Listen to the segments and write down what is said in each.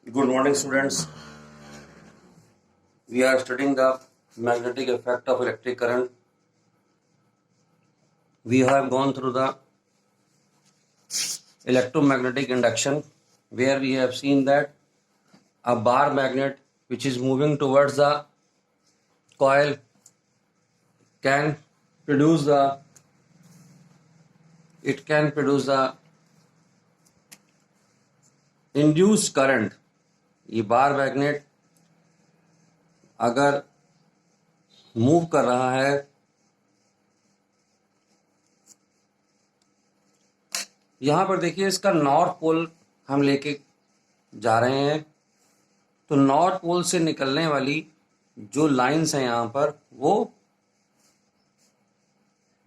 Good morning, students. We are studying the magnetic effect of electric current. We have gone through the electromagnetic induction, where we have seen that a bar magnet which is moving towards the coil can produce the induced current. ये bar magnet अगर move कर रहा है यहां पर देखिए, इसका north pole हम लेके जा रहे हैं, तो नॉर्थ पोल से निकलने वाली जो लाइंस हैं यहां पर, वो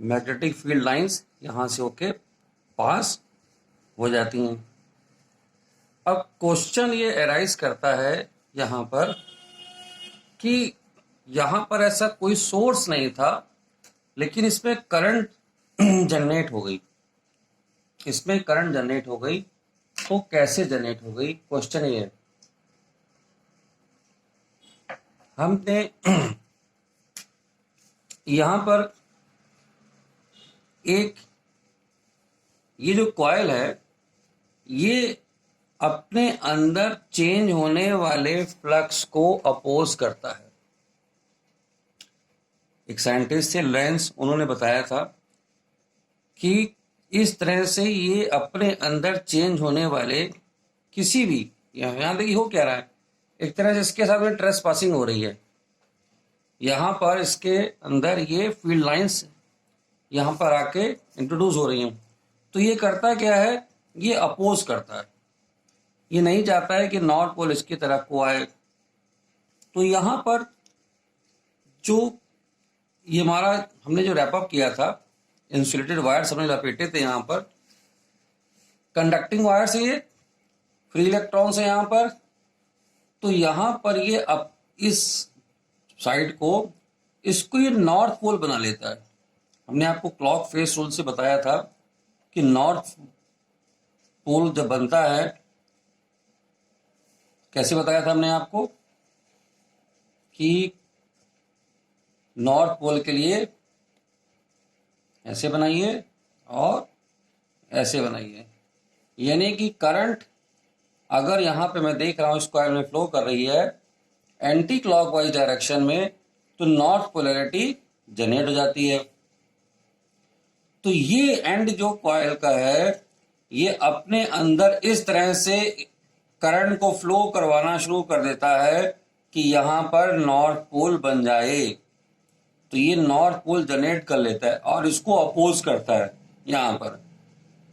मैग्नेटिक फील्ड लाइंस यहां से होके पास हो जाती हैं। अब क्वेश्चन ये अराइज करता है यहां पर कि यहां पर ऐसा कोई सोर्स नहीं था, लेकिन इसमें करंट जनरेट हो गई। तो कैसे जनरेट हो गई, क्वेश्चन ये है। हमने यहां पर ये जो कॉइल है, ये अपने अंदर चेंज होने वाले फ्लक्स को अपोज करता है। एक साइंटिस्ट थे लेंस, उन्होंने बताया था कि इस तरह से ये अपने अंदर चेंज होने वाले किसी भी, यहां देखिए हो क्या रहा है, एक तरह से इसके साथ में ट्रेस पासिंग हो रही है। यहां पर इसके अंदर ये फील्ड लाइंस यहां पर आके इंट्रोड्यूस हो रही हैं। तो ये करता क्या है, ये अपोज करता है। ये नहीं चाहता है कि नॉर्थ पोल इसकी तरफ को आए। तो यहां पर जो ये हमारा हमने जो रैपअप किया था, इंसुलेटेड वायर्स हमने लपेटे थे यहां पर, कंडक्टिंग वायर्स है, ये फ्री इलेक्ट्रॉन्स है यहां पर। तो यहां पर ये अब इस साइड को, इसको ये नॉर्थ पोल बना लेता है। हमने आपको क्लॉक फेस रूल से बताया था कि नॉर्थ पोल जब बनता है, कैसे बताया था हमने आपको कि नॉर्थ पोल के लिए ऐसे बनाइए और ऐसे बनाइए, यानी कि करंट अगर यहां पे मैं देख रहा हूं इस कॉइल में फ्लो कर रही है एंटी क्लॉकवाइज डायरेक्शन में, तो नॉर्थ पोलैरिटी जनरेट हो जाती है। तो ये एंड जो कॉइल का है, ये अपने अंदर इस तरह से करंट को फ्लो करवाना शुरू कर देता है कि यहां पर नॉर्थ पोल बन जाए। तो ये नॉर्थ पोल जनरेट कर लेता है और इसको अपोज करता है यहां पर।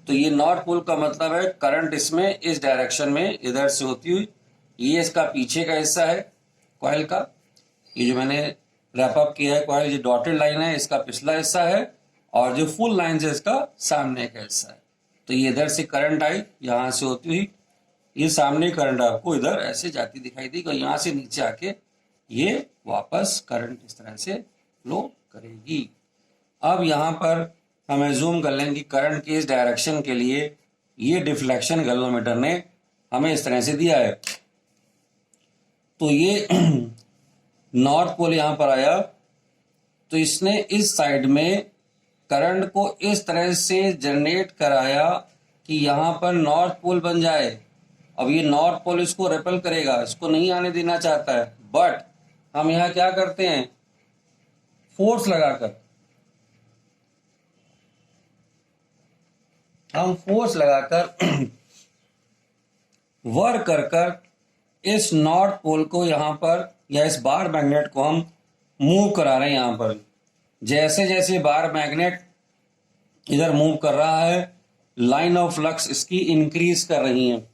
तो ये नॉर्थ पोल का मतलब है करंट इसमें इस डायरेक्शन में इधर से होती हुई, ये इसका पीछे का हिस्सा है कॉइल का, ये जो मैंने रैप अप किया है कॉइल, ये डॉटेड लाइन है, इसका पिछला हिस्सा है, और जो फुल लाइन है इसका सामने का हिस्सा है। तो ये इधर से करंट आई यहां से होती हुई, ये सामने करंट आपको इधर ऐसे जाती दिखाई दी, और यहां से नीचे आके ये वापस करंट इस तरह से फ्लो करेगी। अब यहां पर हम एज्यूम कर लेंगे कि करंट के इस डायरेक्शन के लिए ये डिफ्लेक्शन गैल्वेनोमीटर ने हमें इस तरह से दिया है। तो ये नॉर्थ पोल यहां पर आया, तो इसने इस साइड में करंट को इस तरह से जनरेट कराया कि यहां पर नॉर्थ पोल बन जाए। अब ये नॉर्थ पोल इसको रिपेल करेगा, इसको नहीं आने देना चाहता है, बट हम यहां क्या करते हैं, फोर्स लगाकर वर्क कर इस नॉर्थ पोल को यहां पर, या इस बार मैग्नेट को हम मूव करा रहे हैं। यहां पर जैसे जैसे बार मैग्नेट इधर मूव कर रहा है, लाइन ऑफ फ्लक्स इसकी इंक्रीज कर रही है।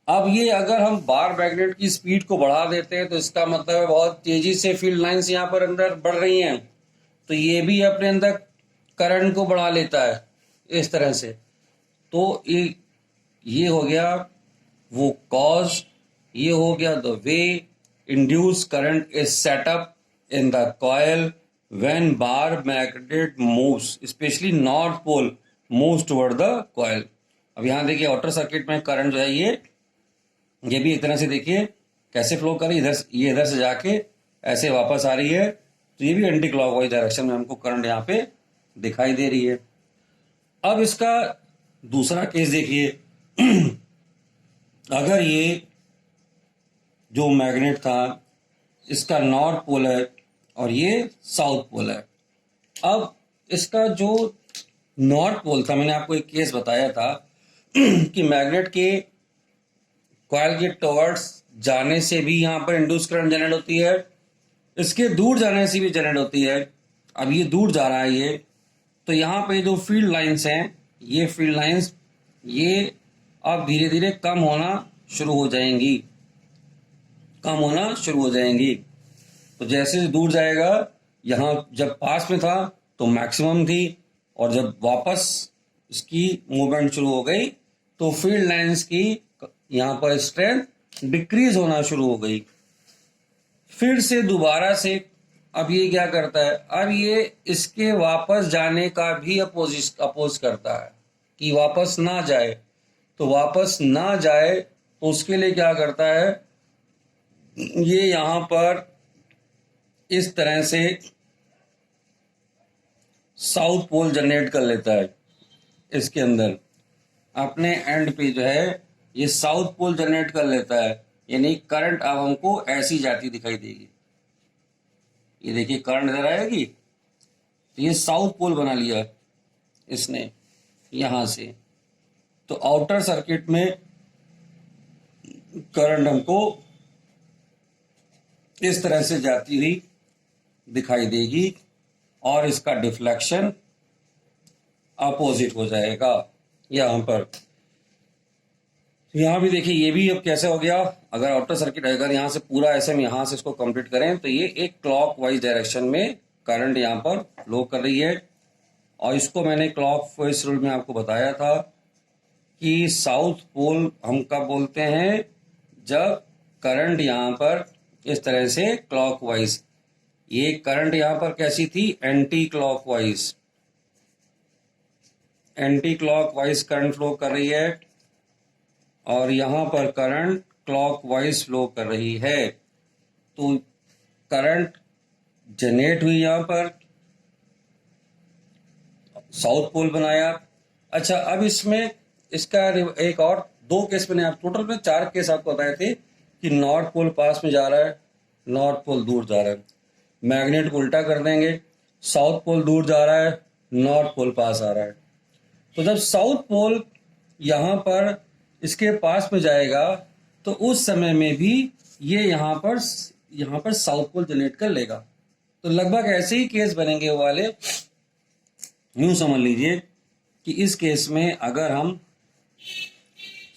अब ये अगर हम बार मैग्नेट की स्पीड को बढ़ा देते हैं, तो इसका मतलब है बहुत तेजी से फील्ड लाइंस यहां पर अंदर बढ़ रही हैं, तो ये भी अपने अंदर करंट को बढ़ा लेता है इस तरह से। तो ये हो गया वो कॉज, ये हो गया the way induce current is set up in the coil when bar magnet moves, specially north pole moves toward the coil. अब यहां देखिए आउटर सर्किट में करंट जो है ये ये भी एक तरह से देखिए कैसे फ्लो कर रही है, ये इधर से जाके ऐसे वापस आ रही है, तो ये भी एंटी क्लॉकवाइज डायरेक्शन में हमको करंट यहाँ पे दिखाई दे रही है। अब इसका दूसरा केस देखिए, अगर ये जो मैग्नेट था इसका नॉर्थ पोल है और ये साउथ पोल है। अब इसका जो नॉर्थ पोल था, मैंने आपको एक केस बताया था कि मैग्नेट के कॉइल के टुवर्ड्स जाने से भी यहाँ पर इंड्यूस करंट जनरेट होती है, इसके दूर जाने से भी जनरेट होती है। अब ये दूर जा रहा है ये, तो यहाँ पे जो फील्ड लाइंस हैं, ये फील्ड लाइंस ये अब धीरे धीरे कम होना शुरू हो जाएंगी, कम होना शुरू हो जाएंगी। तो जैसे दूर जाएगा, यहाँ जब पास में था तो मैक्सिमम थी, और जब वापस इसकी मूवमेंट शुरू हो गई तो फील्ड लाइंस की यहाँ पर स्ट्रेंथ डिक्रीज होना शुरू हो गई। फिर से दोबारा से अब ये क्या करता है, अब ये इसके वापस जाने का भी अपोज करता है कि वापस ना जाए। तो वापस ना जाए तो उसके लिए क्या करता है, ये यहाँ पर इस तरह से साउथ पोल जनरेट कर लेता है। इसके अंदर अपने एंड पे जो है ये साउथ पोल जनरेट कर लेता है, यानी करंट अब हमको ऐसी जाती दिखाई देगी। ये देखिए करंट इधर आएगी, तो ये साउथ पोल बना लिया इसने यहां से। तो आउटर सर्किट में करंट हमको इस तरह से जाती हुई दिखाई देगी और इसका डिफ्लेक्शन अपोजिट हो जाएगा यहां पर। यहां भी देखिए ये भी अब कैसे हो गया, अगर आउटर सर्किट अगर यहां से पूरा ऐसे हम यहां से इसको कंप्लीट करें तो ये एक क्लॉक वाइज डायरेक्शन में करंट यहां पर फ्लो कर रही है। और इसको मैंने क्लॉक वाइज रूल में आपको बताया था कि साउथ पोल हम कब बोलते हैं, जब करंट यहां पर इस तरह से क्लॉकवाइज, ये करंट यहां पर कैसी थी, anti clockwise, anti clockwise current flow कर रही है और यहां पर करंट क्लॉकवाइज फ्लो कर रही है। तो करंट जनरेट हुई यहां पर, साउथ पोल बनाया। अच्छा, अब इसमें इसका एक और दो केस मैंने आप टोटल में 4 केस आपको बताए थे कि नॉर्थ पोल पास में जा रहा है, नॉर्थ पोल दूर जा रहा है। मैग्नेट को उल्टा कर देंगे, साउथ पोल दूर जा रहा है, नॉर्थ पोल पास आ रहा है। तो जब साउथ पोल यहां पर इसके पास में जाएगा तो उस समय में भी ये यहां पर साउथ पोल जनरेट कर लेगा। तो लगभग ऐसे ही केस बनेंगे वो वाले। यूं समझ लीजिए कि इस केस में अगर हम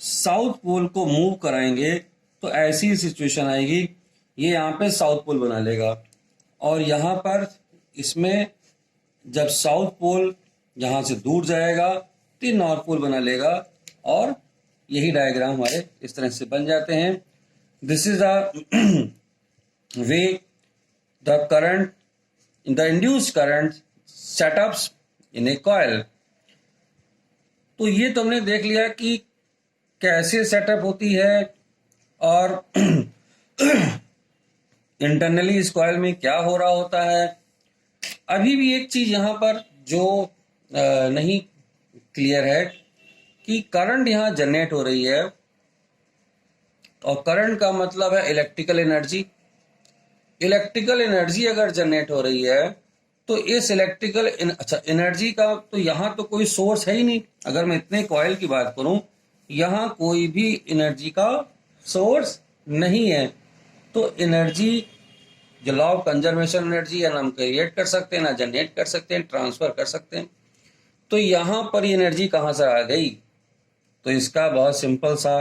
साउथ पोल को मूव कराएंगे तो ऐसी सिचुएशन आएगी, ये यहाँ पे साउथ पोल बना लेगा और यहाँ पर इसमें जब साउथ पोल यहाँ से दूर जाएगा तो ये नॉर्थ पोल बना लेगा और यही डायग्राम हमारे इस तरह से बन जाते हैं। This is the way the current in the induced current setups in A coil. तो ये तुमने देख लिया कि कैसे सेटअप होती है और इंटरनली इस कॉइल में क्या हो रहा होता है। अभी भी एक चीज यहां पर जो नहीं क्लियर है कि करंट यहां जनरेट हो रही है और करंट का मतलब है इलेक्ट्रिकल एनर्जी। इलेक्ट्रिकल एनर्जी अगर जनरेट हो रही है तो इस इलेक्ट्रिकल एनर्जी का तो यहाँ तो कोई सोर्स है ही नहीं। अगर मैं इतने कॉइल की बात करूं, यहाँ कोई भी एनर्जी का सोर्स नहीं है। तो एनर्जी जो लॉ ऑफ कंजर्वेशन एनर्जी है ना हम क्रिएट कर सकते हैं, ना जनरेट कर सकते हैं, ट्रांसफर कर सकते हैं। तो यहाँ पर ये एनर्जी कहाँ से आ गई, तो इसका बहुत सिंपल सा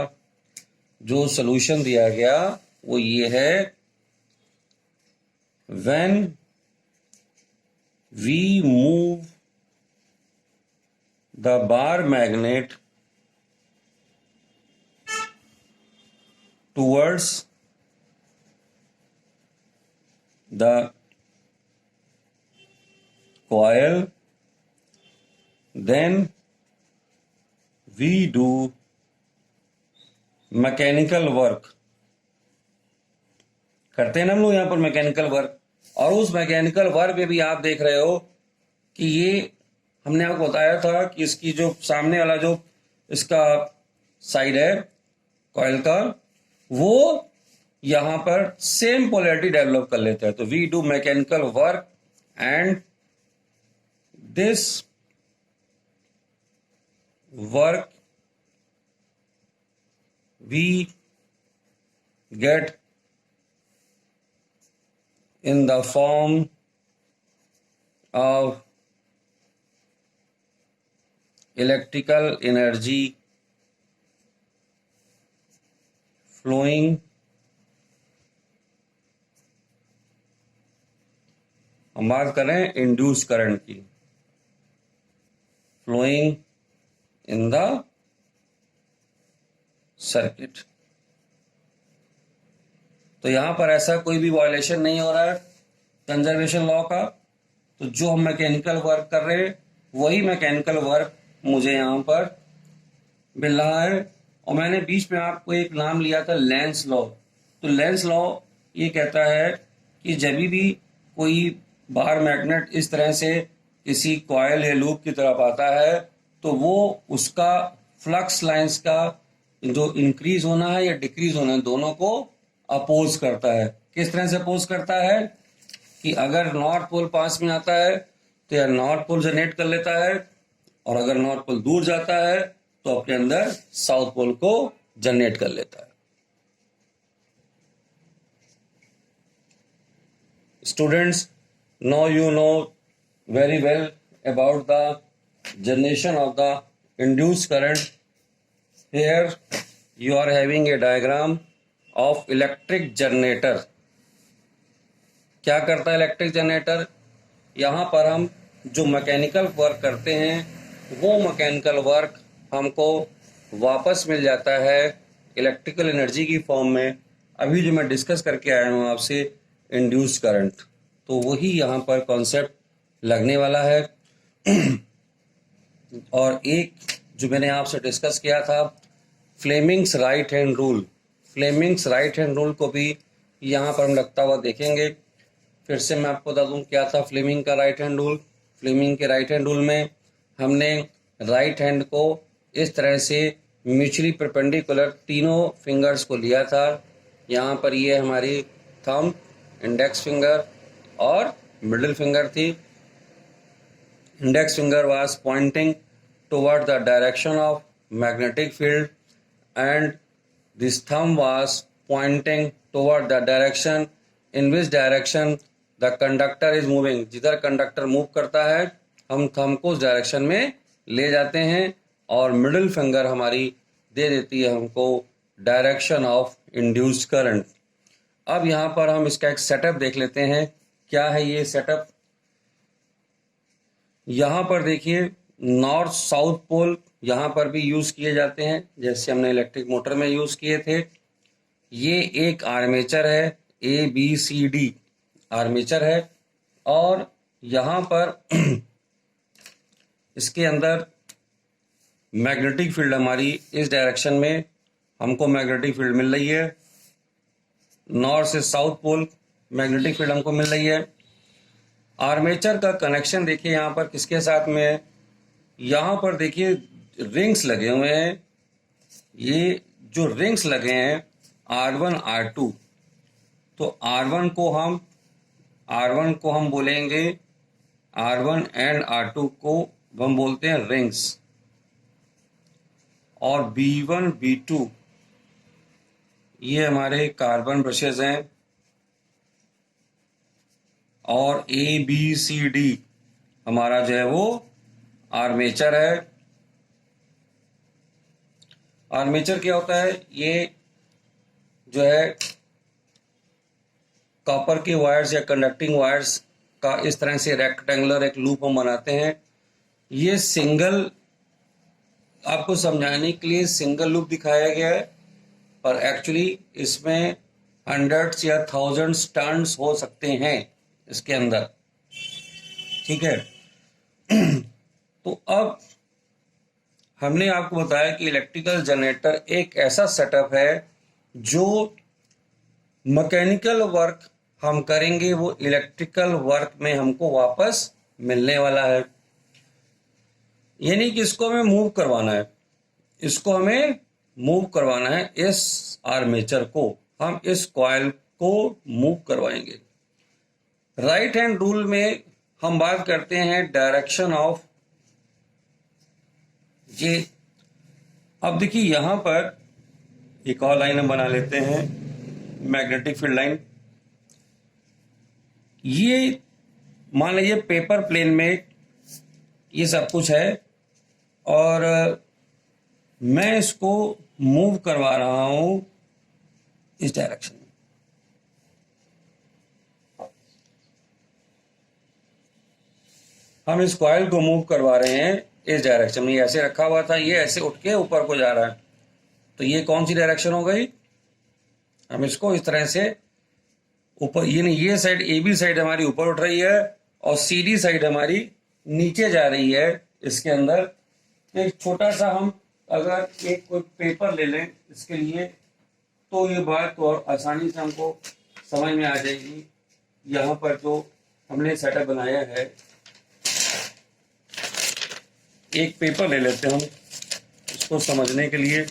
जो सॉल्यूशन दिया गया वो ये है, when we move the bar magnet towards the coil, then we do mechanical work करते हैं ना हम लोग यहाँ पर मैकेनिकल वर्क, और उस मैकेनिकल वर्क में भी आप देख रहे हो कि ये हमने आपको बताया था कि इसकी जो सामने वाला जो इसका साइड है कॉइल का, वो यहां पर सेम पोलैरिटी डेवलप कर लेता है। तो we do mechanical work and this work we get in the form of electrical energy flowing हम बात करें इंड्यूस करंट की, फ्लोइंग इन द सर्किट। तो यहां पर ऐसा कोई भी वायलेशन नहीं हो रहा है कंजर्वेशन लॉ का। तो जो हम मैकेनिकल वर्क कर रहे हैं वही मैकेनिकल वर्क मुझे यहां पर मिल रहा है। और मैंने बीच में आपको एक नाम लिया था लेंस लॉ। तो लेंस लॉ ये कहता है कि जब भी कोई बार मैग्नेट इस तरह से किसी कॉइल या लूप की तरफ आता है तो वो उसका फ्लक्स लाइंस का जो इंक्रीज होना है या डिक्रीज होना है दोनों को अपोज करता है। किस तरह से अपोज करता है कि अगर नॉर्थ पोल पास में आता है तो यह नॉर्थ पोल जनरेट कर लेता है, और अगर नॉर्थ पोल दूर जाता है तो अपने अंदर साउथ पोल को जनरेट कर लेता है। Students, now you know very well about the generation of the induced current. Here you are having a diagram of electric generator। क्या करता है इलेक्ट्रिक जनरेटर? यहाँ पर हम जो मैकेनिकल वर्क करते हैं वो मैकेनिकल वर्क हमको वापस मिल जाता है इलेक्ट्रिकल एनर्जी की फॉर्म में। अभी जो मैं डिस्कस करके आया हूँ आपसे इंड्यूस करंट, तो वही यहाँ पर कॉन्सेप्ट लगने वाला है। और एक जो मैंने आपसे डिस्कस किया था Fleming's right hand rule, Fleming's right hand rule को भी यहाँ पर हम लगता हुआ देखेंगे। फिर से मैं आपको बता दूँ क्या था फ्लेमिंग का राइट हैंड रूल। फ्लेमिंग के राइट हैंड रूल में हमने राइट हैंड को इस तरह से म्यूचुअली परपेंडिकुलर तीनों फिंगर्स को लिया था। यहाँ पर ये हमारी थंब, इंडेक्स फिंगर और मिडिल फिंगर थी। Index finger was pointing toward the direction of magnetic field and this thumb was pointing toward the direction in which direction the conductor is moving। जिधर कंडक्टर मूव करता है हम thumb को उस direction में ले जाते हैं, और मिडिल फिंगर हमारी दे देती है हमको डायरेक्शन ऑफ इंड्यूस्ड करंट। अब यहाँ पर हम इसका एक सेटअप देख लेते हैं। क्या है ये सेटअप? यहाँ पर देखिए नॉर्थ साउथ पोल यहाँ पर भी यूज किए जाते हैं, जैसे हमने इलेक्ट्रिक मोटर में यूज किए थे। ये एक आर्मेचर है, ABCD आर्मेचर है, और यहाँ पर इसके अंदर मैग्नेटिक फील्ड हमारी इस डायरेक्शन में हमको मैग्नेटिक फील्ड मिल रही है। नॉर्थ से साउथ पोल मैग्नेटिक फील्ड हमको मिल रही है। आर्मेचर का कनेक्शन देखिए यहाँ पर किसके साथ में है? यहाँ पर देखिए रिंग्स लगे हुए हैं। ये जो रिंग्स लगे हैं R1 R2, तो R1 को हम बोलेंगे, R1 एंड R2 को हम बोलते हैं रिंग्स, और B1 B2 ये हमारे कार्बन ब्रशेस हैं, और ABCD हमारा जो है वो आर्मेचर है। आर्मेचर क्या होता है? ये जो है कॉपर के वायर्स या कंडक्टिंग वायर्स का इस तरह से रेक्टेंगुलर एक लूप हम बनाते हैं। ये सिंगल, आपको समझाने के लिए सिंगल लूप दिखाया गया है, पर एक्चुअली इसमें हंड्रेड्स या थाउजेंड्स टर्न्स हो सकते हैं इसके अंदर, ठीक है। तो अब हमने आपको बताया कि इलेक्ट्रिकल जनरेटर एक ऐसा सेटअप है जो मैकेनिकल वर्क हम करेंगे वो इलेक्ट्रिकल वर्क में हमको वापस मिलने वाला है। यानी कि इसको हमें मूव करवाना है, इसको हमें मूव करवाना है, इस आर्मेचर को हम इस कॉइल को मूव करवाएंगे। राइट हैंड रूल में हम बात करते हैं डायरेक्शन ऑफ जे। अब देखिए यहां पर एक और लाइन हम बना लेते हैं, मैग्नेटिक फील्ड लाइन। ये मान लीजिए पेपर प्लेन में ये सब कुछ है और मैं इसको मूव करवा रहा हूं इस डायरेक्शन में। हम इस कॉइल को मूव करवा रहे हैं इस डायरेक्शन में। ये ऐसे रखा हुआ था, ये ऐसे उठ के ऊपर को जा रहा है, तो ये कौन सी डायरेक्शन हो गई? हम इसको इस तरह से ऊपर, ये नहीं, ये साइड ए बी साइड हमारी ऊपर उठ रही है और सी डी साइड हमारी नीचे जा रही है। इसके अंदर एक छोटा सा हम अगर एक कोई पेपर ले लें इसके लिए, तो ये बात तो और आसानी से हमको समझ में आ जाएगी। यहाँ पर जो हमने सेटअप बनाया है, एक पेपर ले लेते हैं हम इसको समझने के लिए।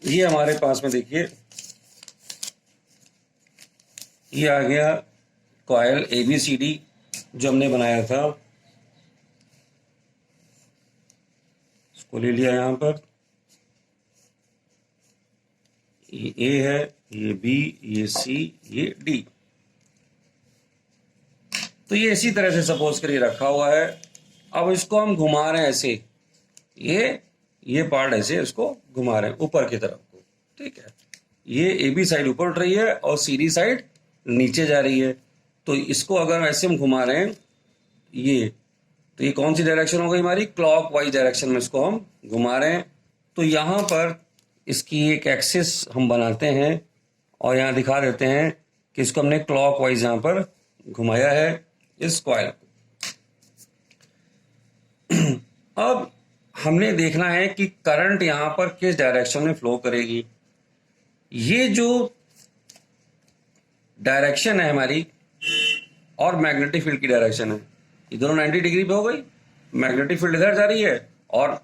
ये हमारे पास में देखिए ये आ गया कॉइल ABCD जो हमने बनाया था, इसको ले लिया यहां पर। ये A है, ये B, ये C, ये D। तो ये इसी तरह से सपोज करिए रखा हुआ है। अब इसको हम घुमा रहे हैं ऐसे, ये पार्ट ऐसे इसको घुमा रहे हैं ऊपर की तरफ को, ठीक है। ये AB साइड ऊपर उठ रही है और CD साइड नीचे जा रही है। तो इसको अगर ऐसे हम घुमा रहे हैं तो ये कौन सी डायरेक्शन हो गई हमारी? क्लॉकवाइज डायरेक्शन में इसको हम घुमा रहे हैं। तो यहाँ पर इसकी एक एक्सिस हम बनाते हैं और यहाँ दिखा देते हैं कि इसको हमने क्लॉकवाइज यहाँ पर घुमाया है इस कॉइल को। अब हमने देखना है कि करंट यहाँ पर किस डायरेक्शन में फ्लो करेगी। ये जो डायरेक्शन है हमारी और मैग्नेटिक फील्ड की डायरेक्शन है, ये दोनों 90 डिग्री पे हो गई। मैग्नेटिक फील्ड इधर जा रही है और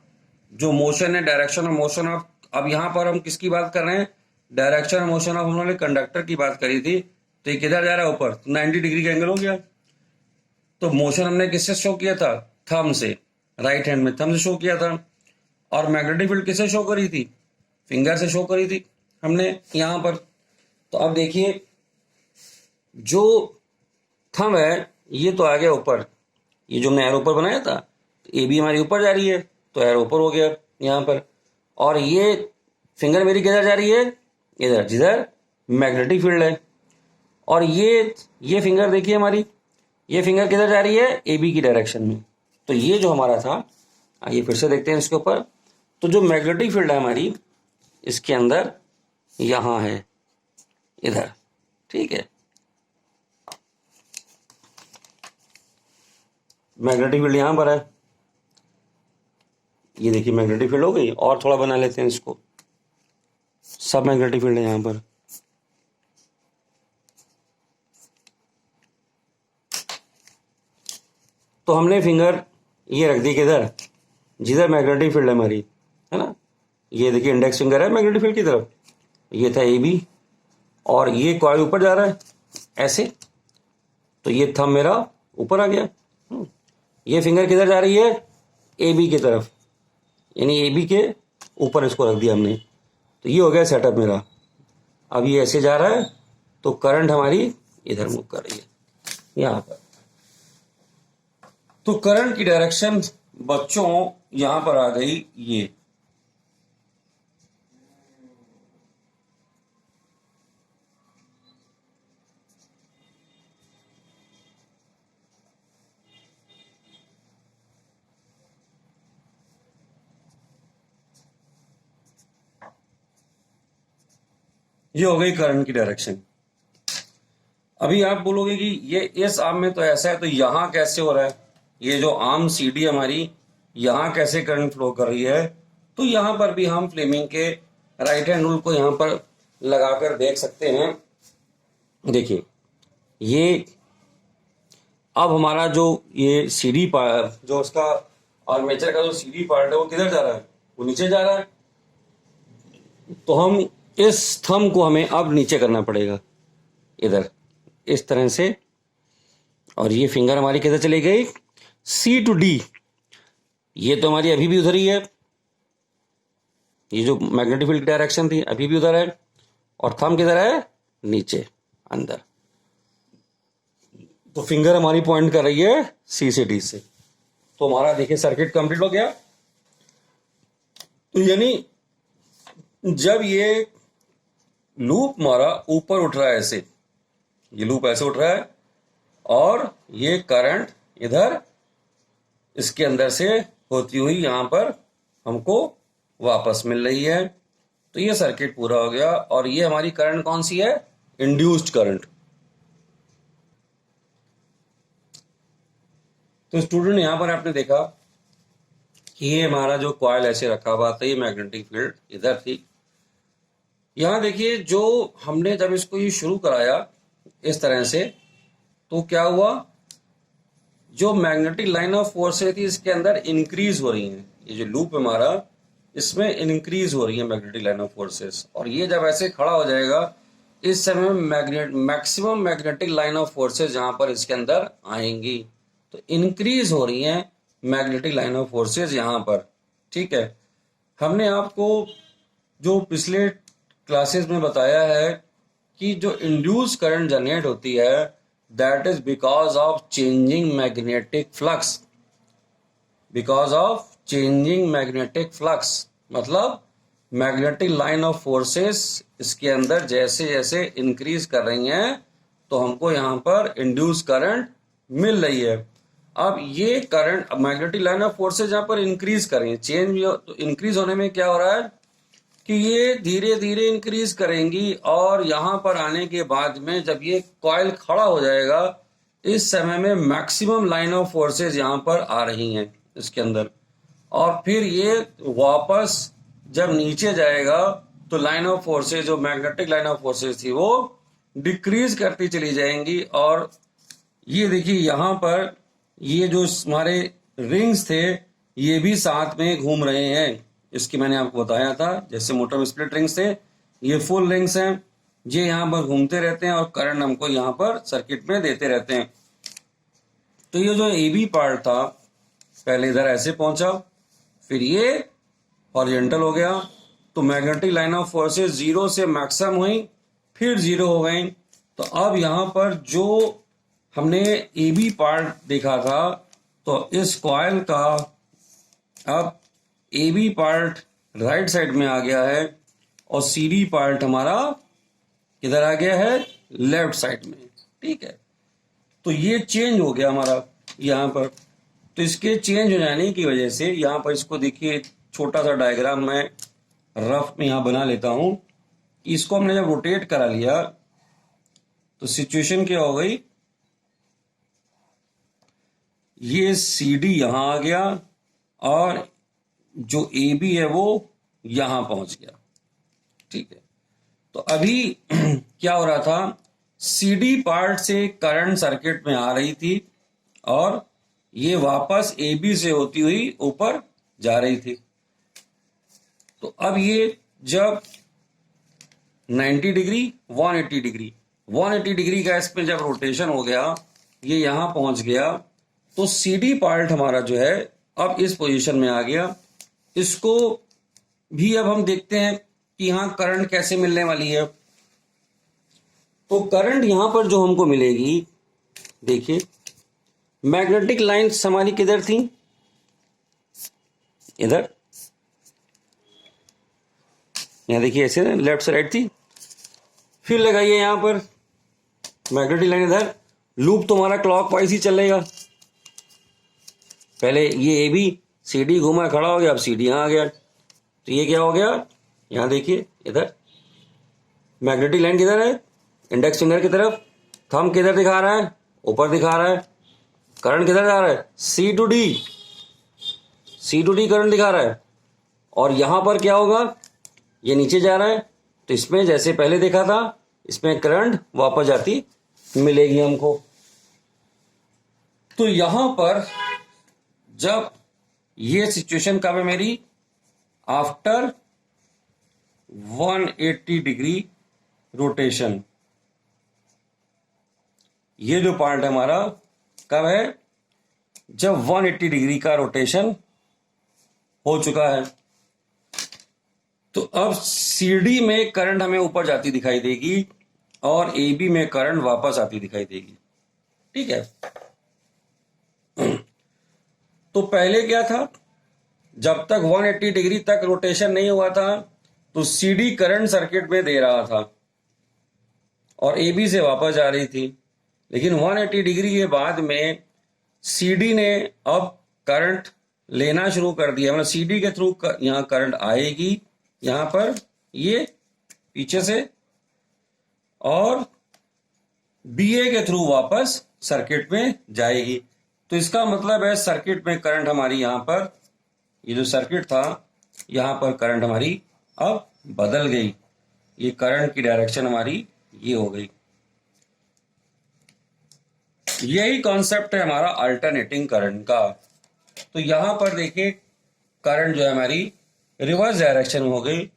जो मोशन है, डायरेक्शन और मोशन ऑफ, अब यहां पर हम किसकी बात कर रहे हैं? डायरेक्शन और मोशन ऑफ हम लोगों ने कंडक्टर की बात करी थी। तो ये किधर जा रहा है? ऊपर। तो 90 डिग्री का एंगल हो गया। तो मोशन हमने किससे शो किया था? थंब से, राइट हैंड में थंब से शो किया था। और मैग्नेटिक फील्ड किससे शो करी थी? फिंगर से शो करी थी हमने यहां पर। तो अब देखिए जो थंब है ये तो आ गया ऊपर, ये जो हमने एरो ऊपर बनाया था, तो AB हमारी ऊपर जा रही है तो एरो ऊपर हो गया यहाँ पर। और ये फिंगर मेरी किधर जा रही है? इधर, जिधर मैग्नेटिक फील्ड है। और ये फिंगर देखिए हमारी, ये फिंगर किधर जा रही है? AB की डायरेक्शन में। तो ये जो हमारा था, आइए फिर से देखते हैं इसके ऊपर। तो जो मैग्नेटिक फील्ड है हमारी इसके अंदर यहाँ है, इधर, ठीक है। मैग्नेटिक फील्ड यहां पर है, ये देखिए मैग्नेटिक फील्ड हो गई। और थोड़ा बना लेते हैं इसको, सब मैग्नेटिक फील्ड है यहां पर। तो हमने फिंगर ये रख दी किधर? जिधर मैग्नेटिक फील्ड है हमारी, है ना। ये देखिए इंडेक्स फिंगर है मैग्नेटिक फील्ड की तरफ, ये था AB और ये कॉइल ऊपर जा रहा है ऐसे। तो ये थंब मेरा ऊपर आ गया। ये फिंगर किधर जा रही है? AB की तरफ, यानी AB के ऊपर इसको रख दिया हमने। तो ये हो गया सेटअप मेरा। अब ये ऐसे जा रहा है तो करंट हमारी इधर मूव कर रही है यहाँ पर। तो करंट की डायरेक्शन बच्चों यहां पर आ गई ये हो गई करंट की डायरेक्शन। अभी आप बोलोगे कि ये इस आर्म में तो ऐसा है, तो यहाँ कैसे हो रहा है? ये जो आर्म सीडी हमारी यहाँ कैसे करंट फ्लो कर रही है? तो यहाँ पर भी हम फ्लेमिंग के राइट हैंड रूल को यहाँ पर लगाकर देख सकते हैं। देखिए, ये अब हमारा जो ये सीडी पार्ट, जो उसका आर्मेचर का जो सीडी पार्ट है, वो किधर जा रहा है? वो नीचे जा रहा है। तो हम इस थंब को हमें अब नीचे करना पड़ेगा, इधर इस तरह से। और ये फिंगर हमारी किधर चली गई? सी टू डी। ये तो हमारी अभी भी उधर ही है, ये जो मैग्नेटिक फील्ड डायरेक्शन थी अभी भी उधर है, और थंब किधर है? नीचे अंदर। तो फिंगर हमारी पॉइंट कर रही है सी से डी से। तो हमारा देखिए सर्किट कंप्लीट हो गया। तो यानी जब ये लूप हमारा ऊपर उठ रहा है ऐसे, ये लूप ऐसे उठ रहा है और ये करंट इधर इसके अंदर से होती हुई यहां पर हमको वापस मिल रही है, तो ये सर्किट पूरा हो गया। और ये हमारी करंट कौन सी है? Induced current. तो स्टूडेंट यहां पर आपने देखा कि ये हमारा जो कॉइल ऐसे रखा हुआ था, ये मैग्नेटिक फील्ड इधर थी। यहां देखिए, जो हमने जब इसको ये शुरू कराया इस तरह से, तो क्या हुआ? जो मैग्नेटिक लाइन ऑफ फोर्सेस थी इसके अंदर इंक्रीज हो रही हैं। ये जो लूप हमारा, इसमें इंक्रीज हो रही है मैग्नेटिक लाइन ऑफ फोर्सेस। और ये जब ऐसे खड़ा हो जाएगा, इस समय maximum magnetic line of forces जहां पर इसके अंदर आएंगी, तो इंक्रीज हो रही हैं मैग्नेटिक लाइन ऑफ फोर्सेस यहां पर। ठीक है, हमने आपको जो पिछले क्लासेस में बताया है कि जो इंड्यूस करंट जनरेट होती है, that is because of changing magnetic flux. Because of changing magnetic flux मतलब मैग्नेटिक लाइन ऑफ फोर्सेस इसके अंदर जैसे जैसे इंक्रीज कर रही हैं, तो हमको यहाँ पर इंड्यूस करंट मिल रही है। अब ये current magnetic line of forces यहाँ पर इंक्रीज कर रही है, चेंज तो इंक्रीज होने में क्या हो रहा है कि ये धीरे धीरे इंक्रीज करेंगी, और यहां पर आने के बाद में जब ये कॉइल खड़ा हो जाएगा, इस समय में मैक्सिमम लाइन ऑफ फोर्सेस यहां पर आ रही हैं इसके अंदर। और फिर ये वापस जब नीचे जाएगा, तो लाइन ऑफ फोर्सेस, जो मैग्नेटिक लाइन ऑफ फोर्सेस थी, वो डिक्रीज करती चली जाएंगी। और ये देखिए यहां पर ये जो हमारे रिंग्स थे, ये भी साथ में घूम रहे हैं। इसकी मैंने आपको बताया था, जैसे मोटर में स्प्लिट रिंग्स थे, ये फुल रिंग्स हैं, ये यहां पर घूमते रहते हैं और करंट हमको यहां पर सर्किट में देते रहते हैं। तो ये जो ए बी पार्ट था, पहले इधर ऐसे पहुंचा, फिर ये हॉरिजॉन्टल हो गया, तो magnetic line of forces zero से मैक्सिमम हुई, फिर जीरो हो गई। तो अब यहां पर जो हमने ए बी पार्ट देखा था, तो इस कॉइल का अब A B part right side में आ गया है, और सी डी पार्ट हमारा किधर आ गया है? लेफ्ट साइड में। ठीक है, तो ये चेंज हो गया हमारा यहाँ पर। तो इसके चेंज हो जाने की वजह से यहाँ पर इसको देखिए, छोटा सा डायग्राम मैं रफ में यहाँ बना लेता हूं। इसको हमने जब रोटेट करा लिया, तो सिचुएशन क्या हो गई? ये सी डी यहां आ गया, और जो ए बी है वो यहां पहुंच गया। ठीक है, तो अभी क्या हो रहा था? सीडी पार्ट से करंट सर्किट में आ रही थी, और ये वापस ए बी से होती हुई ऊपर जा रही थी। तो अब ये जब 90 डिग्री 180 डिग्री 180 डिग्री का इसमें जब रोटेशन हो गया, ये यहां पहुंच गया, तो सीडी पार्ट हमारा जो है अब इस पोजीशन में आ गया। इसको भी अब हम देखते हैं कि यहां करंट कैसे मिलने वाली है। तो करंट यहां पर जो हमको मिलेगी, देखिए मैग्नेटिक लाइंस हमारी किधर थी? इधर, यहां देखिए ऐसे लेफ्ट से राइट थी। फिर लगाइए यहां पर मैग्नेटिक लाइन इधर, लूप तो हमारा क्लॉकवाइज ही चलेगा। पहले ये ए बी सी डी घूमा, खड़ा हो गया, अब सी डी यहां आ गया। तो ये क्या हो गया? यहां देखिए इधर मैग्नेटिक लाइन किधर है? इंडेक्स फिंगर की तरफ, थंब किधर दिखा रहा है, ऊपर दिखा रहा है। करंट किधर जा रहा है, C to D, C to D current दिखा रहा है। और यहां पर क्या होगा, ये नीचे जा रहा है, तो इसमें जैसे पहले देखा था, इसमें करंट वापस जाती मिलेगी हमको। तो यहां पर जब ये सिचुएशन कब है मेरी, आफ्टर 180 डिग्री रोटेशन। ये जो पॉइंट है हमारा कब है, जब 180 डिग्री का रोटेशन हो चुका है। तो अब सीडी में करंट हमें ऊपर जाती दिखाई देगी और एबी में करंट वापस आती दिखाई देगी। ठीक है। तो पहले क्या था, जब तक 180 डिग्री तक रोटेशन नहीं हुआ था तो सीडी करंट सर्किट में दे रहा था और एबी से वापस जा रही थी। लेकिन 180 डिग्री के बाद में सीडी ने अब करंट लेना शुरू कर दिया, मतलब सीडी के थ्रू यहां करंट आएगी, यहां पर ये पीछे से, और बीए के थ्रू वापस सर्किट में जाएगी। तो इसका मतलब है सर्किट में करंट हमारी यहां पर, ये जो सर्किट था यहां पर करंट हमारी अब बदल गई। ये करंट की डायरेक्शन हमारी ये हो गई। यही कॉन्सेप्ट है हमारा अल्टरनेटिंग करंट का। तो यहां पर देखिए करंट जो है हमारी रिवर्स डायरेक्शन में हो गई।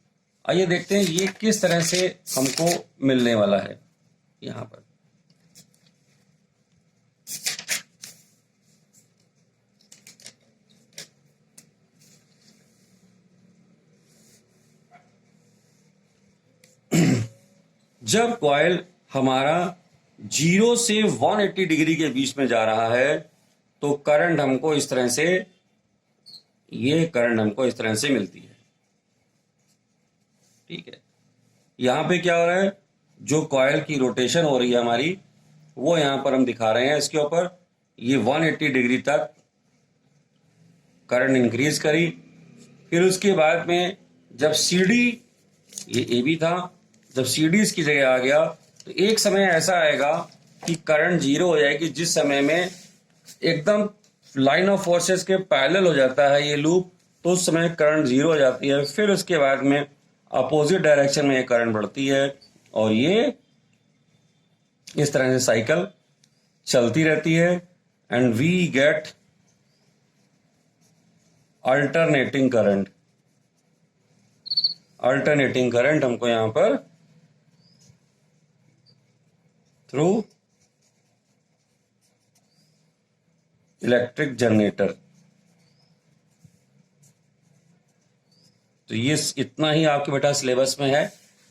आइए देखते हैं ये किस तरह से हमको मिलने वाला है। यहां पर जब कॉइल हमारा 0 से 180 डिग्री के बीच में जा रहा है तो करंट हमको इस तरह से, ये करंट हमको इस तरह से मिलती है। ठीक है। यहां पे क्या हो रहा है, जो कॉइल की रोटेशन हो रही है हमारी, वो यहां पर हम दिखा रहे हैं इसके ऊपर। ये 180 डिग्री तक करंट इंक्रीज करी। फिर उसके बाद में जब सीडी, ये ए बी था, जब सीडी इसकी जगह आ गया तो एक समय ऐसा आएगा कि करंट 0 हो जाएगी, जिस समय में एकदम लाइन ऑफ फोर्सेस के पैरेलल हो जाता है ये लूप, तो उस समय करंट 0 हो जाती है। फिर उसके बाद में अपोजिट डायरेक्शन में ये करंट बढ़ती है और ये इस तरह से साइकिल चलती रहती है and we get alternating current. Alternating current हमको यहां पर थ्रू इलेक्ट्रिक जनरेटर। तो ये इतना ही आपके बेटा सिलेबस में है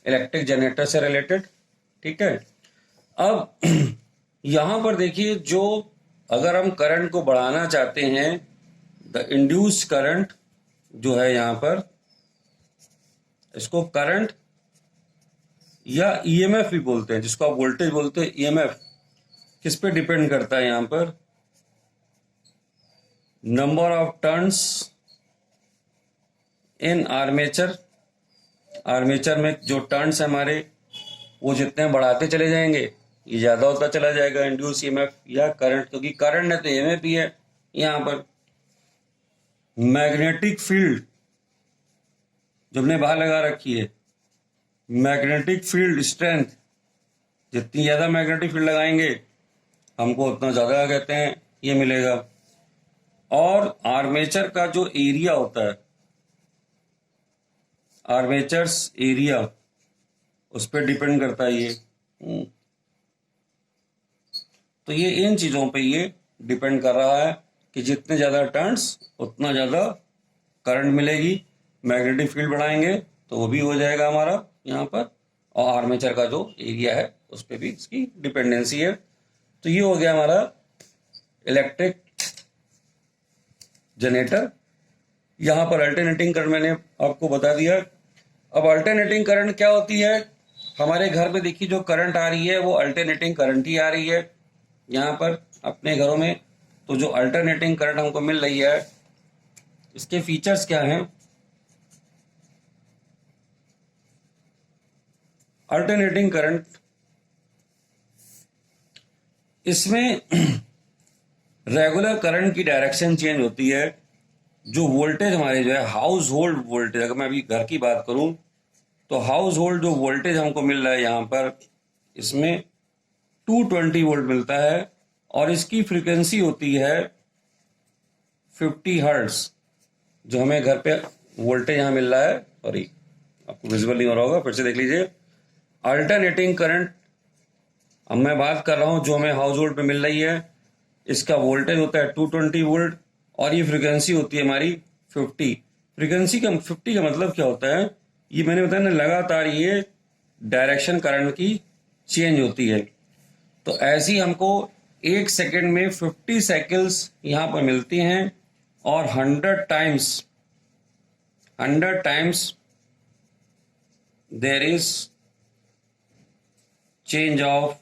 इलेक्ट्रिक जनरेटर से रिलेटेड। ठीक है। अब यहां पर देखिए, जो अगर हम करंट को बढ़ाना चाहते हैं, द इंड्यूस्ड करंट जो है यहां पर, इसको करंट या ईएमएफ भी बोलते हैं, जिसको आप वोल्टेज बोलते हैं, ईएमएफ किस पे डिपेंड करता है यहां पर, number of turns in armature. Armature में जो टर्न्स है हमारे, वो जितने बढ़ाते चले जाएंगे ये ज्यादा होता चला जाएगा इंड्यूस ईएमएफ या करंट, क्योंकि करंट है तो ईएमएफ ही है। यहां पर मैग्नेटिक फील्ड जो हमने बाहर लगा रखी है, मैग्नेटिक फील्ड स्ट्रेंथ, जितनी ज्यादा मैग्नेटिक फील्ड लगाएंगे हमको उतना ज्यादा कहते हैं ये मिलेगा। और आर्मेचर का जो एरिया होता है, आर्मेचर्स एरिया, उस पर डिपेंड करता है ये। तो ये इन चीजों पे ये डिपेंड कर रहा है कि जितने ज्यादा टर्न्स उतना ज्यादा करंट मिलेगी। मैग्नेटिक फील्ड बढ़ाएंगे तो वो भी हो जाएगा हमारा यहाँ पर, और आर्मेचर का जो एरिया है उस पर भी इसकी डिपेंडेंसी है। तो ये हो गया हमारा इलेक्ट्रिक जनरेटर। यहां पर अल्टरनेटिंग करंट मैंने आपको बता दिया। अब अल्टरनेटिंग करंट क्या होती है, हमारे घर में देखिए जो करंट आ रही है वो अल्टरनेटिंग करंट ही आ रही है यहां पर अपने घरों में। तो जो अल्टरनेटिंग करंट हमको मिल रही है, इसके फीचर्स क्या हैं। अल्टरनेटिंग करंट इसमें रेगुलर करंट की डायरेक्शन चेंज होती है। जो वोल्टेज हमारे जो है हाउस होल्ड वोल्टेज, अगर मैं अभी घर की बात करूं तो हाउस होल्ड जो वोल्टेज हमको मिल रहा है यहाँ पर, इसमें 220 वोल्ट मिलता है और इसकी फ्रीक्वेंसी होती है 50 हर्ट्ज। जो हमें घर पे वोल्टेज यहाँ मिल रहा है, सॉरी आपको विजिबल नहीं हो रहा होगा, फिर से देख लीजिए। अल्टरनेटिंग करंट अब मैं बात कर रहा हूँ जो हमें हाउस होल्ड पे मिल रही है, इसका वोल्टेज होता है 220 वोल्ट और ये फ्रीक्वेंसी होती है हमारी 50। फ्रीक्वेंसी का 50 का मतलब क्या होता है, ये मैंने बताया ना, लगातार ये डायरेक्शन करंट की चेंज होती है। तो ऐसी हमको 1 सेकेंड में 50 साइकिल्स यहाँ पर मिलती हैं और 100 times there is change of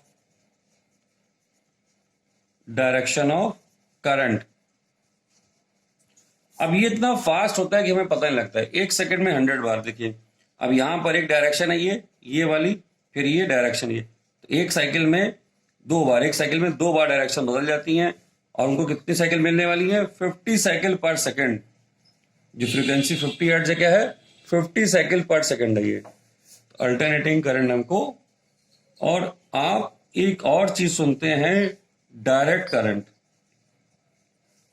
direction of current. अब ये इतना फास्ट होता है कि हमें पता नहीं लगता है। 1 सेकेंड में 100 बार। देखिए अब यहां पर एक डायरेक्शन है, ये वाली, फिर ये डायरेक्शन, ये तो एक साइकिल में 2 बार, एक साइकिल में 2 बार डायरेक्शन बदल जाती हैं और उनको कितनी साइकिल मिलने वाली है, 50 साइकिल पर सेकेंड। जो फ्रीक्वेंसी 50 हर्ट्ज क्या है, 50 साइकिल पर सेकेंड है ये अल्टरनेटिंग करंट हमको। और आप एक और चीज सुनते हैं, डायरेक्ट करंट।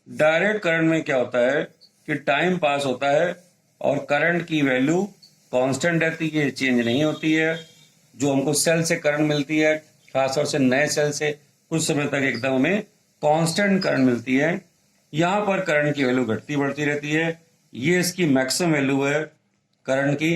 डायरेक्ट करंट में क्या होता है कि टाइम पास होता है और करंट की वैल्यू कांस्टेंट रहती है, चेंज नहीं होती है। जो हमको सेल से करंट मिलती है, खासतौर से नए सेल से कुछ समय तक एकदम हमें कांस्टेंट करंट मिलती है। यहाँ पर करंट की वैल्यू घटती बढ़ती रहती है। ये इसकी मैक्सिमम वैल्यू है करंट की।